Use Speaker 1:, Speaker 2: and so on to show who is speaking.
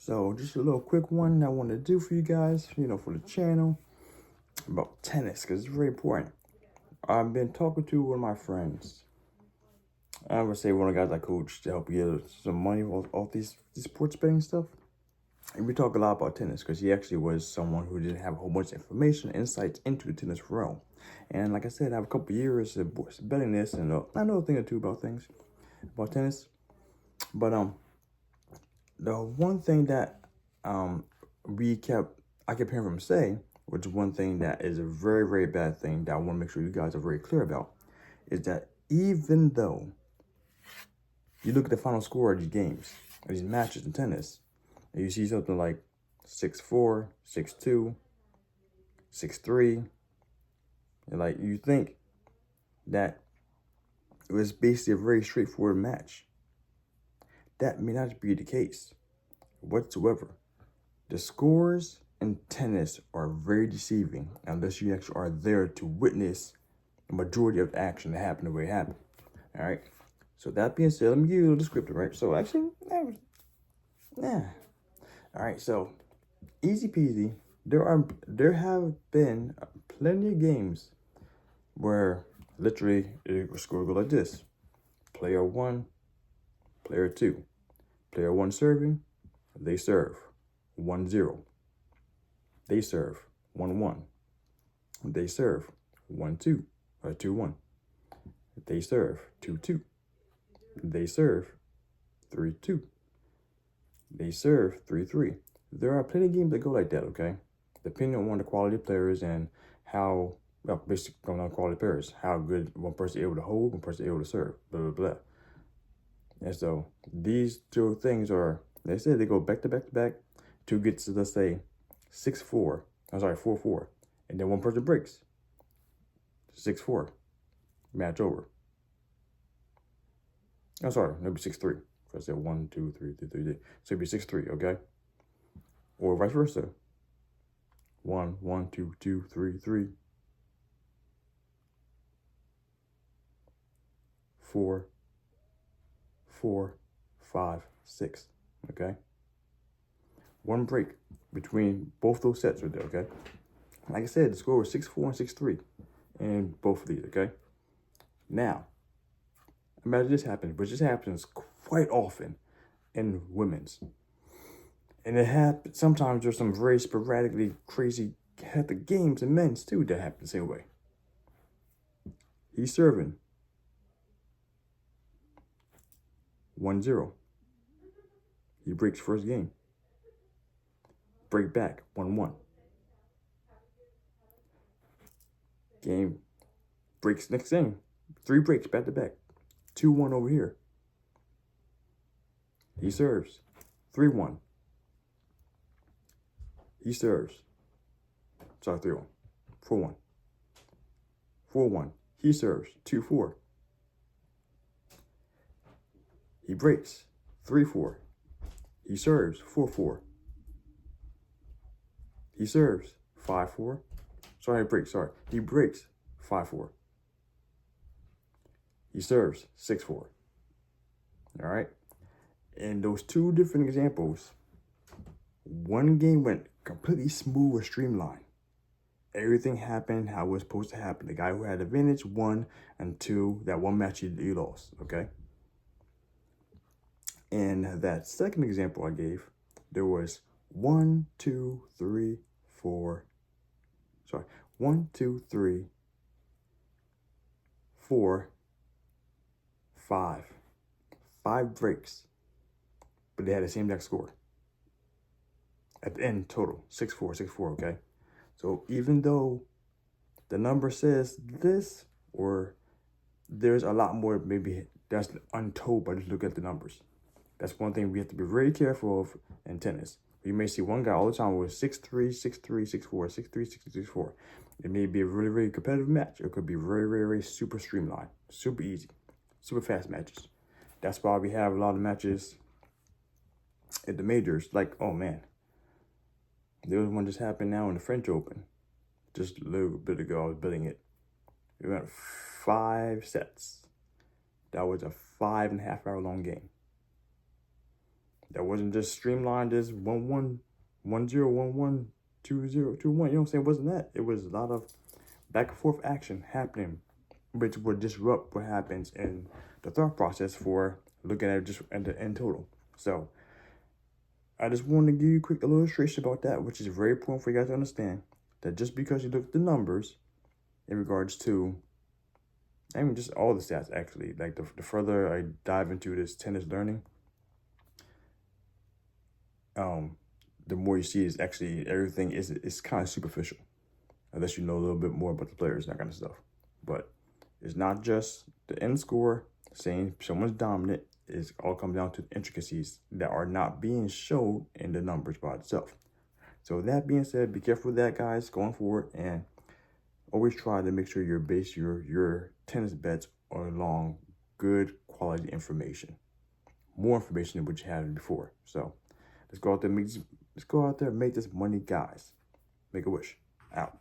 Speaker 1: So just a little quick one I want to do for you guys, for the channel about tennis, because it's very important. I've been talking to one of my friends. I would say one of the guys I coach to help get some money off these sports betting stuff. And we talk a lot about tennis because he actually was someone who didn't have a whole bunch of information, insights into the tennis realm. And like I said, I have a couple years of betting this, and I know a thing or two about tennis. But the one thing that I kept hearing him say, which is one thing that is a very, very bad thing that I want to make sure you guys are very clear about, is that even though you look at the final score of these games, of these matches in tennis, and you see something like 6-4, 6-2, 6-3, and like you think that it was basically a very straightforward match. That may not be the case whatsoever. The scores in tennis are very deceiving unless you actually are there to witness the majority of the action that happened the way it happened. All right. So that being said, let me give you a little descriptor, right? So actually, yeah. All right. So easy peasy. There have been plenty of games where literally it will score go like this: player 1, player 2, player 1 serving, they serve 1-0. They serve 1-1. They serve 1-2 or 2-1. They serve 2-2. They serve 3-2. They serve 3-3. There are plenty of games that go like that, okay? Depending on the quality of players and how, well, basically going on quality players, how good one person is able to hold, one person is able to serve, blah, blah, blah. And so these two things are, they say they go back to back to back to get to, let's say, 4-4. And then one person breaks. 6-4. Match over. I'm sorry, maybe 6-3. So I said 1, 2, 3, 3, 3, 3. So it'd be 6-3, okay? Or vice versa. 1, 1, 2, 2, 3, 3. 4, 4, 5, 6. Okay? One break between both those sets right there, okay? Like I said, the score was 6-4 and 6-3 in both of these, okay? Now, imagine this happens, but this happens quite often in women's. And it happens, sometimes there's some very sporadically crazy hectic games in men's too that happen the same way. He's serving 1-0. He breaks first game. Break back 1-1. Game breaks next game. 3 breaks back to back. 2-1 over here. He serves 3-1. He serves. Sorry, 3-1. 4-1. 4-1. He serves 2-4. He breaks 3-4. He serves 4-4. He serves 5-4. He breaks 5-4. He serves 6-4. All right. In those two different examples, one game went completely smooth or streamlined. Everything happened how it was supposed to happen. The guy who had advantage won, and 2, that one match he lost. Okay. In that second example I gave, there was 1, 2, 3, 4. 1, 2, 3, 4, 5. 5 breaks, but they had the same exact score. At the end, total 6-4, 6-4. Okay, so even though the number says this, or there's a lot more maybe that's untold by just looking at the numbers. That's one thing we have to be very careful of in tennis. You may see one guy all the time with 6-3, 6-3, 6-4, 6-3, 6-3, 6-4. It may be a really, really competitive match. It could be very, very, very super streamlined, super easy, super fast matches. That's why we have a lot of matches at the majors. Like, oh man, there was one just happened now in the French Open. Just a little bit ago, I was betting it. We went 5 sets. That was a 5.5 hour long game. That wasn't just streamlined as 1-1, 1-0, 1-1, 2-0, 2-1. You know what I'm saying? It wasn't that. It was a lot of back and forth action happening, which would disrupt what happens in the thought process for looking at it just at the end total. So I just wanted to give you a quick illustration about that, which is very important for you guys to understand that just because you look at the numbers in regards to, I mean, just all the stats actually, like the further I dive into this tennis learning, the more you see is actually everything is kind of superficial, unless you know a little bit more about the players and that kind of stuff. But it's not just the end score saying someone's dominant. It all comes down to intricacies that are not being shown in the numbers by itself. So that being said, be careful with that, guys, going forward, and always try to make sure you base your tennis bets along good quality information, more information than what you had before. So let's go out there and make this money, guys. Make a wish. Out.